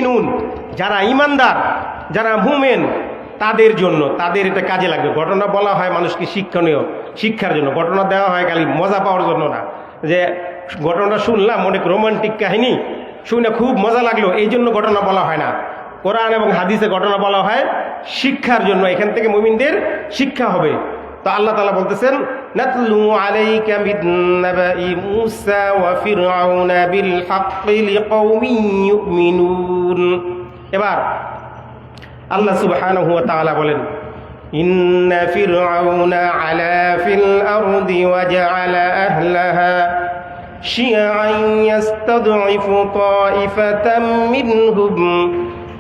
মুমিনুন, যারা ইমানদার, যারা মুমিন, তাদের জন্য, তাদের এটা কাজে লাগবে। ঘটনা বলা হয় মানুষকে শিক্ষণীয়, শিক্ষার জন্য। ঘটনা দেওয়া হয় খালি মজা পাওয়ার জন্য না, যে ঘটনাটা শুনলাম অনেক রোমান্টিক কাহিনী, শুনে খুব মজা লাগলো, এই জন্য ঘটনা বলা হয় না। কোরআন এবং হাদিসে ঘটনা বলা হয় শিক্ষার জন্য, এখান থেকে মুমিনদের শিক্ষা হবে। তো আল্লাহ তাআলা বলতেছেন, নাতলু আলাইকা মিন নাবাই মূসা ওয়া ফিরআউনা বিল হাক্কি লিকাওমিন ইউমিনুন। এবার আল্লাহ সুবহানাহু ওয়া তাআলা বলেন, ইন্না ফিরআউনা আলা ফিল আরদি ওয়া জাআলা আহলাহা শিয়াআন ইয়াস্তাদঈফু তাইফাতাম মিনহুম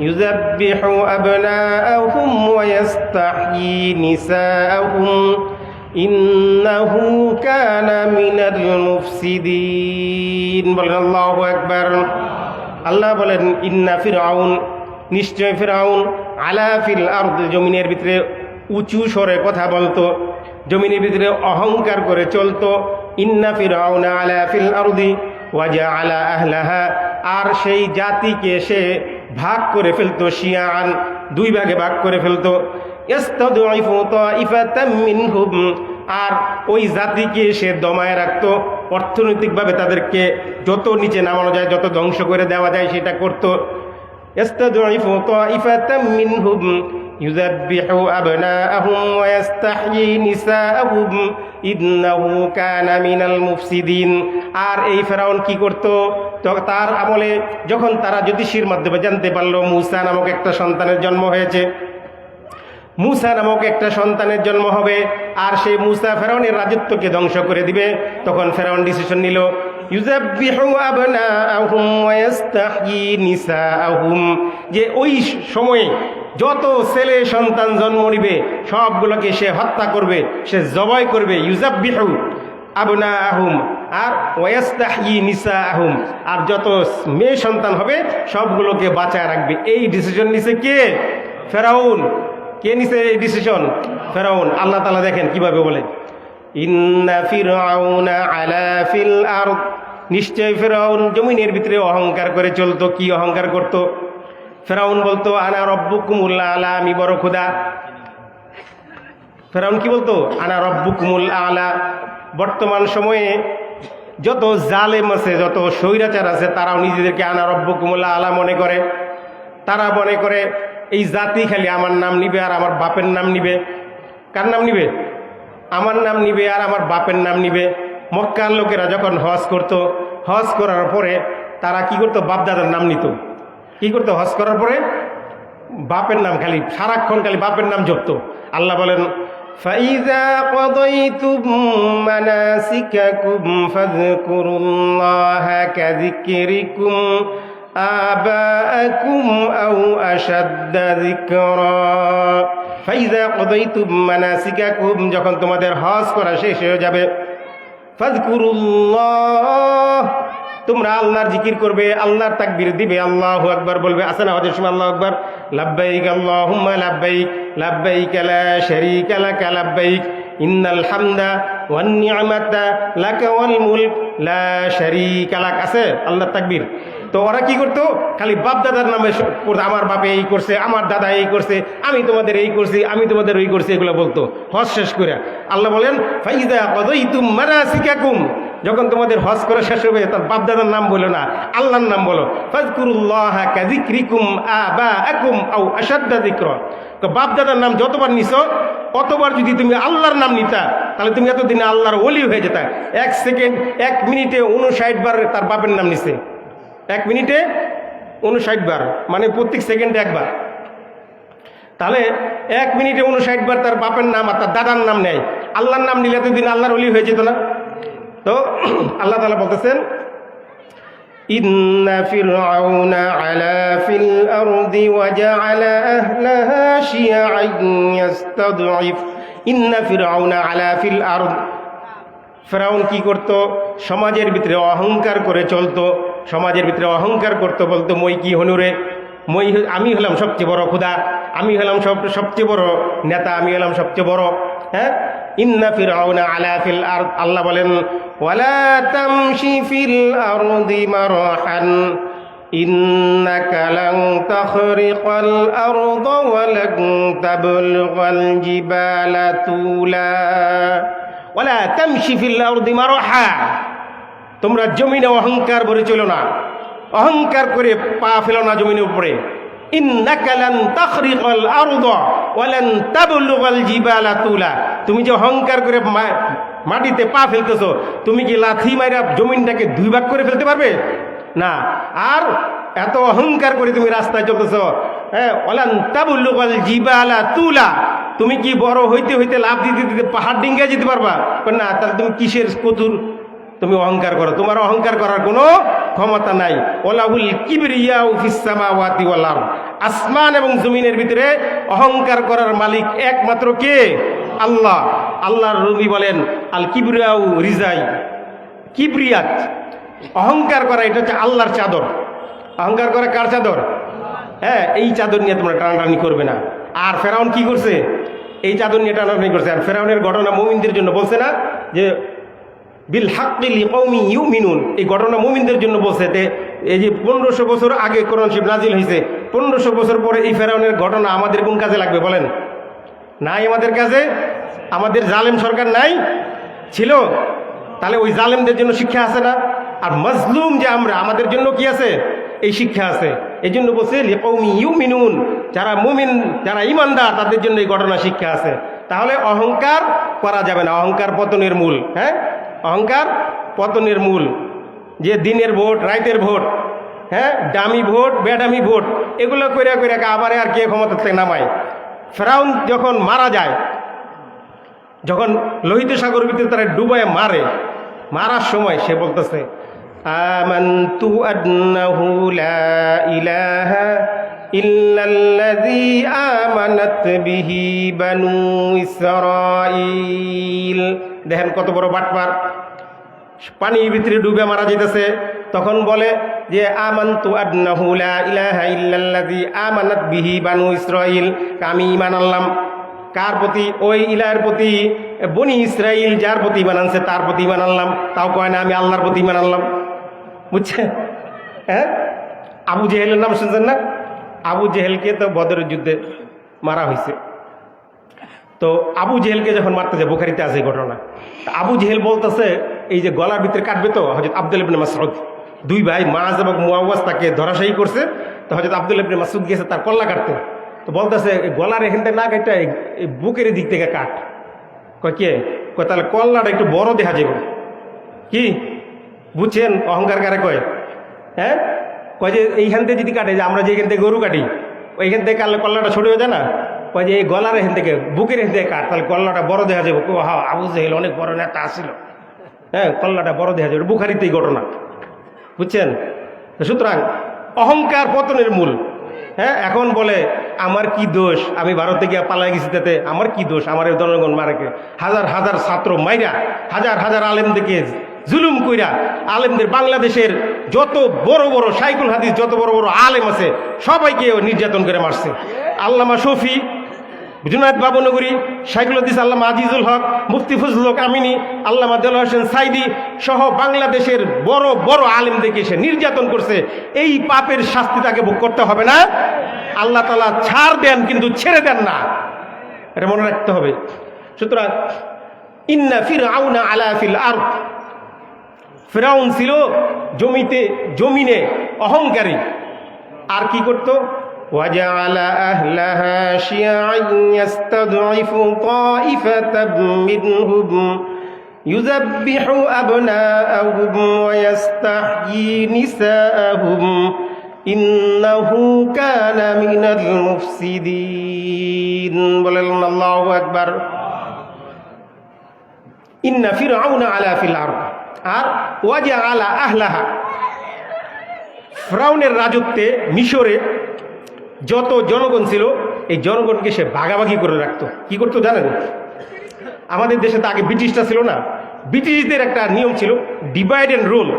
ইউযাব্বিহু আবনাআহুম ওয়া ইস্তাহয়ী নিসাআহুম ইন্নাহু কানা মিনাল মুফসিদিন। বলেন আল্লাহু আকবার। আল্লাহ বলেন, ইন্না ফিরআউন, নিশ্চয় ফিরআউন, আলা ফিল আরদ, জমিনের ভিতরে উঁচু স্বরে কথা বলতো, জমিনের ভিতরে অহংকার করে চলতো। ইন্না ফিরআউনা আলা ফিল আরদি ওয়া জাআলা আহলাহা, আর সেই জাতিকে সে ভাগ করে ফেলতো, শিয়াআন, দুই ভাগে ভাগ করে ফেলতো। ইস্তাদঈফু তাইফাতাম মিনহুম, আর ওই জাতিকে সে দমায় রাখতো, অর্থনৈতিকভাবে তাদেরকে যত নিচে নামানো যায়, যত ধ্বংস করে দেওয়া যায় সেটা করতো। ইস্তাদঈফু তাইফাতাম মিনহুম ইউযাব্বিহু আবনাআহুম ওয়া ইস্তাহয়ী নিসাআহুম ইন্নাহু কানা মিনাল মুফসিদিন। আর এই ফেরাউন কি করত? তার আমলে যখন তারা জ্যোতিষীর মাধ্যমে জানতে পারলো মূসা নামক একটা সন্তানের জন্ম হয়েছে, মূসা নামক একটা সন্তানের জন্ম হবে, আর সেই মূসা ফেরাউনের রাজত্বকে ধ্বংস করে দিবে, তখন ফেরাউন ডিসিশন নিল, ইউযাব্বিহু আবনাআহুম ওয়া ইস্তাহয়ী নিসাআহুম, যে ওই সময়ে যত ছেলে সন্তান জন্ম নিবে সবগুলোকে সে হত্যা করবে, সে জবাই করবে। ইউযাব্বিহু আবনাআহুম আর ওয়া ইস্তাহয়ী নিসাআহুম, আর যত মেয়ে সন্তান হবে সবগুলোকে বাঁচায় রাখবে। এই ডিসিশন নিছে কে? ফেরাউন। কে নিছে এই ডিসিশন? ফেরাউন। আল্লাহ তাআলা দেখেন কিভাবে বলে, ইন্না ফিরআউনা আলা ফিল আরদ, নিশ্চয় ফেরাউন জমিনের ভিতরে অহংকার করে চলতো। কি অহংকার করত? ফেরাউন বলতো, আনা রব্বুকুমুল আলা, আমি বড় খোদা। ফেরাউন কি বলতো? আনা রব্বুকুমুল আলা। বর্তমান সময়ে যত জালেম আছে, যত স্বৈরাচার আছে, তারাও নিজেদেরকে আনা রব্বুকুমুল আলা মনে করে। তারা মনে করে এই জাতি খালি আমার নাম নিবে আর আমার বাপের নাম নিবে। কার নাম নিবে? আমার নাম নিবে আর আমার বাপের নাম নিবে। মক্কার লোকেরা যখন হজ করত, হজ করার পরে তারা কি করতো? বাপদাদার নাম নিত। কি করতো? হজ করার পরে বাপের নাম, খালি সারাক্ষণ খালি বাপের নাম জপত। আল্লাহ বলেন, ফাইযা কাদাইতুম মানাসিকাকুম ফাযকুরুল্লাহা কাযিকরিকুম আবাআকুম আও আশাদ্দা যিকরা। ফাইযা কাদাইতুম মানাসিকাকুম, যখন তোমাদের হজ করা শেষ হয়ে যাবে, ফাযকুরুল্লাহ, তোমরা আল্লাহর জিকির করবে, আল্লাহর তাকবীর দিবে, আল্লাহু আকবার বলবে। আছে না হজের সময় আল্লাহু আকবার, লাব্বাইক আল্লাহুম্মা লাব্বাইক, লাব্বাইক লা শারীকা লাকা লাব্বাইক, ইন্নাল হামদা ওয়ান নি'মাতা লাকা ওয়াল মুলক লা শারীকা লাক। আছে আল্লাহর তাকবীর। তো ওরা কি করতো? খালি বাপ দাদার নামে, আমার বাপে এই করছে, আমার দাদা এই করছে, আমি তোমাদের এই করছি, আমি তোমাদের ওই করছি, এগুলো বলতো হজ শেষ করে। আল্লাহ বলেন, ফাইযা কাদাইতুম মানাসিকাকুম, যখন তোমাদের হজ করা শেষ হবে, তার বাপ দাদার নাম বলো না, আল্লাহর নাম বলো। ফাযকুরুল্লাহা কাযিকরিকুম আবাআকুম আও আশাদ্দা যিকরা। তো বাপ দাদার নাম যতবার নিছো, অতবার যদি তুমি আল্লাহর নাম নিতা, তাহলে তুমি এতদিনে আল্লাহর ওলি হয়ে যেতা। 1 সেকেন্ড, 1 মিনিটে 59 বার তার বাপের নাম নিছে। 1 মিনিটে 59 বার, মানে প্রত্যেক সেকেন্ডে একবার। তাহলে 1 মিনিটে 59 বার তার বাপের নাম আর তার দাদার নাম নেয়। আল্লাহর নাম নিলে এতদিন আল্লাহর ওলি হয়ে যেত না? তো আল্লাহ তাআলা বলতেছেন, ইন্না ফিরআউনা আলা ফিল আরদি ওয়া জাআলা আহলাহা শিয়াআন ইয়াস্তাদঈফ। ইন্না ফিরআউনা আলা ফিল আরদ, ফেরাউন কি করত? সমাজের ভিতরে অহংকার করে চলতো, সমাজের ভিতরে অহংকার করতো, বলতো মই কি হনুরে, মই আমি হলাম সবচেয়ে বড় খোদা, আমি হলাম সবচেয়ে বড় নেতা, আমি হলাম সবচেয়ে বড়। হ্যাঁ, ইন্না ফিরআউনা আলা ফিল আরদ, আল্লাহ বলেন, ওয়ালা তামশি ফিল আরদি মারহান, ইন্নাকা লান তাখরিকাল আরদা ওয়া লান তাবলুগাল জিবালা তুলা ওয়া লা তামশি ফিল আরদি মারহা। তোমরা জমিনে অহংকার ভরে চলো না, অহংকার করে পা ফেলো না জমিনের উপরে। ইন্নাকা লান তাখরিকাল আরদা ওয়া লান তাবলুগাল জিবালা তুলা। তুমি যে অহংকার করে মাটিতে পা ফেলতেছো, তুমি কি লাথি মাইরা জমিনটাকে দুই ভাগ করে ফেলতে পারবে? না। আর এত অহংকার করে তুমি রাস্তায় চলতেছো, হ্যাঁ, ওয়ালান তাবলুগাল জিবালা তুলা। তুমি কি বড় হইতে হইতে লাভ দিতে দিতে পাহাড় ডিঙ্গা যেতে পারবা? না। তাহলে তুমি কিসের কতুর? তুমি অহংকার করো, তোমার অহংকার করার কোনো ক্ষমতা নাই। ওয়ালাহুল কিবরিয়াউ ফিস সামাওয়াতি ওয়াল আরদ। আসমান এবং জমিনের ভিতরে অহংকার করার মালিক একমাত্র কে? আল্লাহ। আল্লাহর নবী বলেন আল কিবরিয়াউ রিজাই, কিবরিয়াত অহংকার করা এটা হচ্ছে আল্লাহর চাদর। অহংকার করা কার চাদর? হ্যাঁ, এই চাদর নিয়ে তোমরা টানাটানি করবে না। আর ফেরাউন কি করছে? এই চাদর নিয়ে টানাটানি করছে। আর ফেরাউনের ঘটনা মুমিনদের জন্য বলছে না যে বিল হাক্কি লিকাউমি ইউমিনুন, এই ঘটনা মুমিনদের জন্য বলছে। এই যে 1500 বছর আগে কোরআন শরীফ নাজিল হয়েছে, 1500 বছর পরে এই ফেরাউনের ঘটনা আমাদের কোন কাজে লাগবে বলেন? নাই আমাদের কাজে। আমাদের জালেম সরকার নাই ছিল, তাহলে ওই জালেমদের জন্য শিক্ষা আছে না? আর মজলুম যে আমরা, আমাদের জন্য কি আছে? এই শিক্ষা আছে। এই জন্য বলছে লিকাউমি ইউমিনুন, যারা মুমিন, যারা ইমানদার, তাদের জন্য এই ঘটনা শিক্ষা আছে। তাহলে অহংকার করা যাবে না। অহংকার পতনের মূল। হ্যাঁ, অহংকার পতনের মূল। যে দিনের ভোট, রাইতের ভোট, হ্যাঁ, দামি ভোট, বেদামি ভোট, এগুলো কইরা কইরা আবার আর কে ক্ষমতা থেকে নামায়। ফেরাউন যখন মারা যায়, যখন লোহিত সাগর ভিতরে তারা ডুবায় মারে, মারার সময় সে বলতেছে আমানতু আন্নাহু লা ইলাহা ইল্লাল্লাযী আমানাত বিহি বানু ইসরাঈল। দেখেন কত বড় বাটপার, পানির ভিতরে ডুবে মারা যেতেছে, তখন বলে যে আমানতু আন্নাহু লা ইলাহা ইল্লাল্লাযী আমানাত বিহি বানু ইসরাঈল, আমি ঈমান আনলাম। কার প্রতি? ওই ইলাহের প্রতি, বনি ইসরাইল যার প্রতি ঈমান আনছে তার প্রতি ঈমান আনলাম। তাও কয় না আমি আল্লাহর প্রতি ঈমান আনলাম। বুঝছেন? হ্যাঁ, আবু জেহেলের নাম শুনছেন না? আবু জেহেলকে তো বদরের যুদ্ধে মারা হয়েছে। তো আবু জেহেলকে যখন মারতে যায়, বুখারীতে আছে এই ঘটনা। আবু জেহেল বলতেছে এই যে গলার ভিতরে কাটবে, তো হযরত আব্দুল্লাহ ইবনে মাসউদ, দুই ভাই মাআজ এবং মুআওয়াজ তাকে ধরাশায়ী করছে। তো হযরত আব্দুল্লাহ ইবনে মাসউদ গেছে তার কল্লা কাটতে। তো বলতেছে গলার এখান থেকে না কাটটা এই বুকের দিক থেকে কাট। কয় কে? কয় তাহলে কল্লাটা একটু বড় দেখা যাবে। কি বুঝছেন অহংকার কারে কয়? হ্যাঁ, কয় যে এইখান থেকে যদি কাটে, যে আমরা যেখান থেকে গরু কাটি ওইখান থেকে কাটলে কল্লাটা ছোট হয়ে যায় না? কয় যে এই গলার এখান থেকে, বুকের এখান থেকে কাট, তাহলে কল্লাটা বড় দেখা যাবে। হ্যাঁ, আবু জেহেল অনেক বড় নেতা আসছিল, হ্যাঁ, কল্লাটা বড় দেখা যাবে। বুখারীতে এই ঘটনা। বুঝছেন? সুতরাং অহংকার পতনের মূল। হ্যাঁ, এখন বলে আমার কি দোষ, আমি ভারতে গিয়ে পালাই গেছি, তাতে আমার কি দোষ? আমার এই জনগণ মারাকে হাজার হাজার ছাত্র মাইরা, হাজার হাজার আলেমদেরকে জুলুম কইরা, আলেমদের বাংলাদেশের যত বড় বড় শাইখুল হাদিস, যত বড় বড় আলেম আছে সবাইকে নির্যাতন করে মারছে। আল্লামা শফি, জুনায়েদ বাবুনগরী, শাইখুল হাদিস আল্লামা আজিজুল হক, মুফতি ফজলুল হক আমিনী, আল্লামা দেলোয়ার হোসেন সাইদি সহ বাংলাদেশের বড় বড় আলেমদেরকে সে নির্যাতন করছে। এই পাপের শাস্তি তাকে ভোগ করতে হবে না? আল্লাহ তাআলা ছাড় দেন, কিন্তু ছেড়ে দেন না, এটা মনে রাখতে হবে। সুতরাং ইন্না ফিরআউনা আলা ফিল আরদ, ফিরআউন ছিল জমিনে অহংকারী। আর কি করত? وجعل أهلها شيعا يستضعف طائفة منهم يذبح أبناءهم ويستحيي نساءهم إنه كان من المفسدين বলেন আল্লাহু আকবার। ইন্না ফিরআউনা আলা ফিল আরদ, আর ওয়াজআলা আহলাহা, ফিরআউনের রাজত্বে মিশরে যত জনগণ ছিল এই জনগণকে সে ভাগাভাগি করে রাখতো। কি করতো জানেন? আমাদের দেশে তো আগে ব্রিটিশটা ছিল না, ব্রিটিশদের একটা নিয়ম ছিল ডিভাইড অ্যান্ড রুল,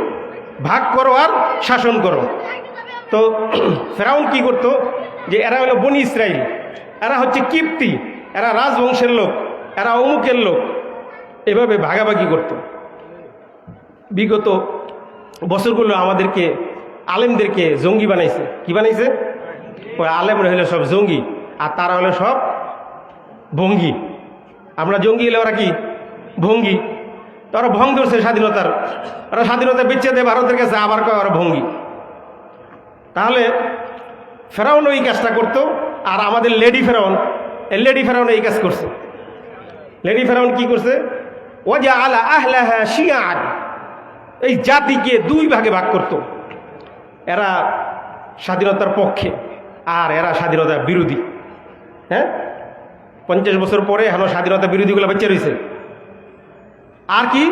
ভাগ করো আর শাসন করো। তো ফেরাউন কি করতো, যে এরা হলো বনি ইসরাইল, এরা হচ্ছে কিপ্তি, এরা রাজবংশের লোক, এরা অমুকের লোক, এভাবে ভাগাভাগি করত। বিগত বছরগুলো আমাদেরকে আলেমদেরকে জঙ্গি বানাইছে। কি বানাইছে? ওই আলেমরা হলো সব জঙ্গি আর তারা হলো সব ভঙ্গি। আমরা জঙ্গি হলে ওরা কি ভঙ্গি। তো ওরা ভঙ্গ ধরছে স্বাধীনতার, ওরা স্বাধীনতা বেঁচে দেয় ভারতের কাছে, আবার কয় ওরা ভঙ্গি। তাহলে ফেরাউন ওই কাজটা করতো, আর আমাদের লেডি ফেরাউন এই কাজ করছে। লেডি ফেরাউন কি করছে? ওয়াজা আলা আহলাহা শিয়াআন, এই জাতিকে দুই ভাগে ভাগ করত। এরা স্বাধীনতার পক্ষে আর এরা স্বাধীনতার বিরোধী। হ্যাঁ, 50 বছর পরে এখনো স্বাধীনতা বিরোধীগুলো বেঁচে রয়েছে। আর কি,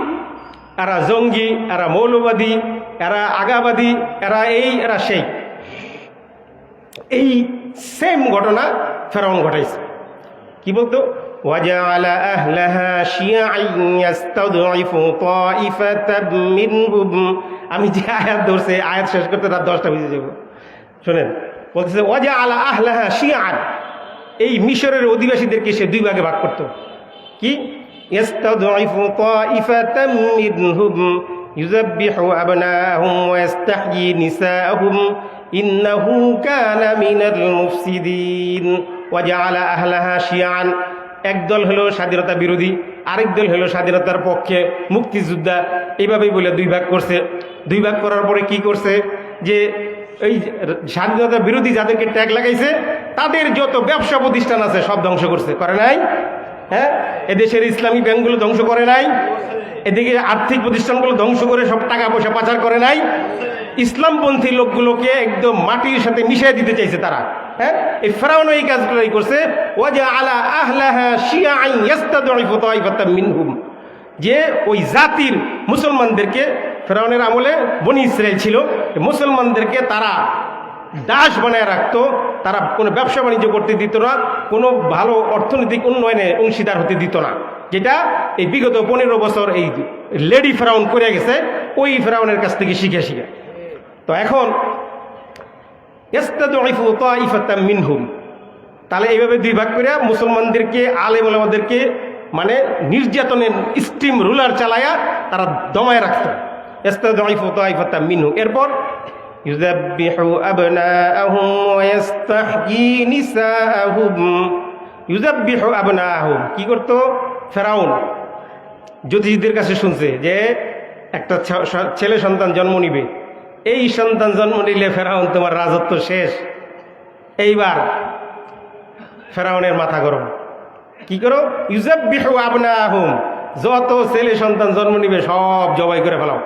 এরা জঙ্গি, এরা মৌলবাদী, এরা আগাবাদী, এরা এই এরা সেই। এই সেম ঘটনা ফেরাউন ঘটাইছে। কি বলতো? وَجَعَلَ أَهْلَهَا شِيَعًا يَسْتَضْعِفُ طَائِفَةً مِّنْهُمْ। আমি যে আয়াত ধরছে, আয়াত শেষ করতে তার 10টা বেজে যাব। শোনেন, বলতেছে وَجَعَلَ أَهْلَهَا شِيَعًا, এই মিশরের অধিবাসীদেরকে সে দুই ভাগে ভাগ করত। কি? يَسْتَضْعِفُ طَائِفَةً مِّنْهُمْ يُذَبِّحُ أَبْنَاءَهُمْ وَيَسْتَحْيِي نِسَاءَهُمْ إِنَّهُ كَانَ مِنَ الْمُفْسِدِينَ। وَجَعَلَ أَهْلَهَا شِيَعًا, একদল হলো স্বাধীনতা বিরোধী, আরেক দল হলো স্বাধীনতার পক্ষে মুক্তিযোদ্ধা। এইভাবেই বলে দুই ভাগ করছে। দুই ভাগ করার পরে কি করছে? যে এই স্বাধীনতা বিরোধী যাদেরকে ট্যাগ লাগাইছে তাদের যত ব্যবসা প্রতিষ্ঠান আছে সব ধ্বংস করছে। করে নাই? হ্যাঁ, এদেশের ইসলামী ব্যাংকগুলো ধ্বংস করে নাই? এদিকে আর্থিক প্রতিষ্ঠানগুলো ধ্বংস করে সব টাকা পয়সা পাচার করে নাই? ইসলামপন্থী লোকগুলোকে একদম মাটির সাথে মিশিয়ে দিতে চাইছে তারা। হ্যাঁ, এই ফেরাউন এই কাজগুলোই করছে। ওয়াজা আলা আহলাহা শিয়াআন ইয়াস্তাদঈফু তাইফাতাম মিনহুম, যে ওই জাতির মুসলমানদেরকে, ফেরাউনের আমলে বনি ইসরাইল ছিল, মুসলমানদেরকে তারা দাস বানায় রাখতো। তারা কোনো ব্যবসা বাণিজ্য করতে দিত না, কোনো ভালো অর্থনৈতিক উন্নয়নে অংশীদার হতে দিত না, যেটা এই বিগত 15 বছর এই লেডি ফেরাউন করে গেছে, ওই ফেরাউনের কাছ থেকে শিখে শিখে। তো এখন ইস্তাদঈফু তাইফাতাম মিনহুম, তাহলে এইভাবে দুই ভাগ করে মুসলমানদেরকে, আলেম ওলামাদেরকে মানে নির্যাতনের স্টিম রুলার চালায়া তারা দমায় রাখত। ইস্তাদঈফু তাইফাতাম মিনহুম। এরপর ইউযাব্বিহু আবনাআহুম ওয়া ইস্তাহয়ী নিসাআহুম। ইউযাব্বিহু আবনাআহুম কি করত ফেরাউন? জ্যোতিষীদের কাছে শুনছে যে একটা ছেলে সন্তান জন্ম নিবে, এই সন্তান জন্ম নিলে ফেরাউন তোমার রাজত্ব শেষ। এইবার ফেরাউনের মাথা গরম। কি করো? ইউযাব্বিহু আবনাআহুম, যত ছেলে সন্তান জন্ম নিবে সব জবাই করে ফেলাও।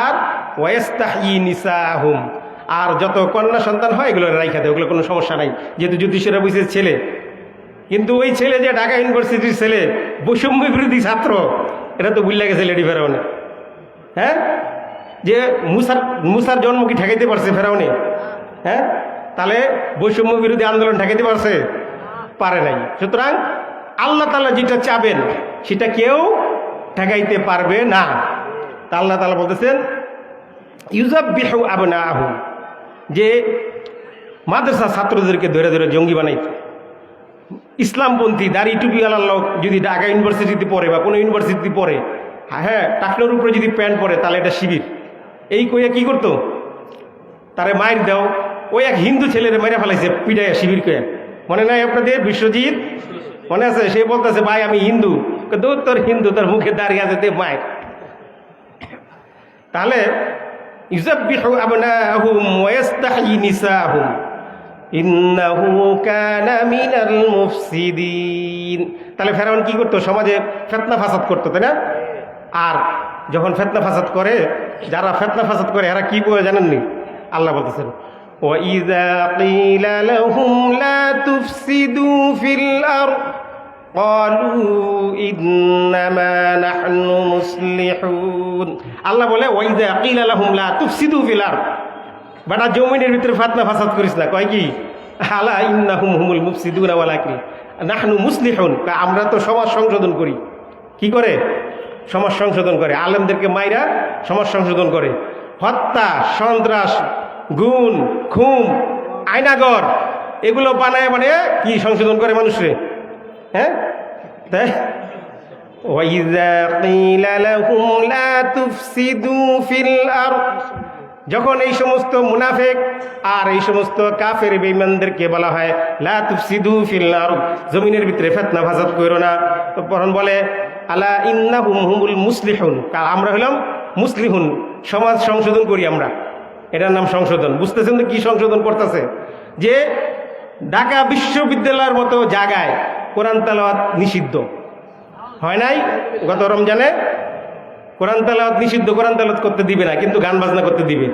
আর ওয়াইস্তাহয়ী নিসাআহুম, আর যত কন্যা সন্তান হয় এগুলো রাইখা দেয়, ওগুলো কোনো সমস্যা নাই, যেহেতু জ্যোতিষীরা বুঝছে ছেলে। কিন্তু ওই ছেলে যে ঢাকা ইউনিভার্সিটির ছেলে, বৈষম্য বিরোধী ছাত্র, এটা তো ভুলে গেছে লেডি ফেরাউনে। হ্যাঁ, যে মুসার জন্ম কি ঠেকাইতে পারছে ফেরাউনে? হ্যাঁ, তাহলে বৈষম্য বিরোধী আন্দোলন ঠেকাইতে পারছে? পারে নাই। সুতরাং আল্লাহ তাআলা যেটা চাবেন সেটা কেউ ঠেকাইতে পারবে না। তা আল্লাহ তাআলা বলতেছেন ইউযাব্বিহু আবনাআহুম, যে মাদ্রাসা ছাত্রদেরকে ধরে ধরে জঙ্গি বানাইত। ইসলামপন্থী দাড়ি টুপিওয়ালা লোক যদি ঢাকা ইউনিভার্সিটিতে পড়ে বা কোনো ইউনিভার্সিটিতে পড়ে, হ্যাঁ, টাকনোর উপরে যদি প্যান্ট পরে তাহলে এটা শিবির। এই কইয়া কি করতো? তারে মায়ের দাও। ওই এক হিন্দু ছেলের মেরে ফেলাইছে পিটাইয়া শিবির কইয়া, মনে নাই আপনাদের? বিশ্বজিৎ মনে আছে? সে বলতেছে ভাই আমি হিন্দু। তোর হিন্দু, তোর মুখে দাঁড়িয়ে আছে তে মায়ের। তাহলে ইউযাব্বিহু আবনাআহুম ওয়া ইস্তাহয়ী নিসাআহুম ইন্নাহু কানা মিনাল মুফসিদিন। তাহলে ফেরাউন কি করতো? সমাজে ফিতনা ফাসাদ করতো, তাই না? আর যখন ফিতনা ফাসাদ করে, যারা ফিতনা ফাসাদ করে এরা কি বলে জানেননি? আল্লাহ বলতেছেন ওয়াইযা ক্বিলা লাহুম লা তুফসিদু ফিল আরদ ক্বালু ইন্নামা নাহনু মুসলিহুন। আল্লাহ বলে ওয়াইযা ক্বিলা লাহুম লা তুফসিদু ফিল আরদ, বেটা জমিনের ভিতরে ফিতনা ফাসাদ করিস না। কয় কি? আলা ইন্নাহুম হুমুল মুফসিদুনা ওয়ালাকিন নাহনু মুসলিহুন। আমরা তো সমাজ সংশোধন করি। কি করে? সমাজ সংশোধন করে। আলেমদেরকে মাইরা সমাজ সংশোধন করে। হত্যা, সন্ত্রাস, গুণ, খুন, আয়নাগর এগুলো বানায় বানিয়ে কি সংশোধন করে মানুষরে? হ্যাঁ, তাই ওয়াইযা ক্বিলা লাহুম লা তুফসিদু ফিল আরদ যখন এই সমস্ত মুনাফিক আর এই সমস্ত কাফের বেঈমানদেরকে বলা হয় লা তুফসিদু ফিল আরদ, জমিনের ভিতরে ফিতনা ফাসাদ কইরো না, তো তখন বলে আলা ইন্নাহুম হুমুল মুসলিহুন, আমরা হলাম মুসলিহুন, সমাজ সংশোধন করি আমরা, এটার নাম সংশোধন। বুঝতেছেন তো কি সংশোধন করতেছে? যে ঢাকা বিশ্ববিদ্যালয়ের মতো জায়গায় কোরআন তেলাওয়াত নিষিদ্ধ হয় নাই, গত রমজানে কোরআন তেলাওয়াত নিষিদ্ধ, কোরআন তেলাওয়াত করতে দিবে না, কিন্তু গান বাজনা করতে দিবে।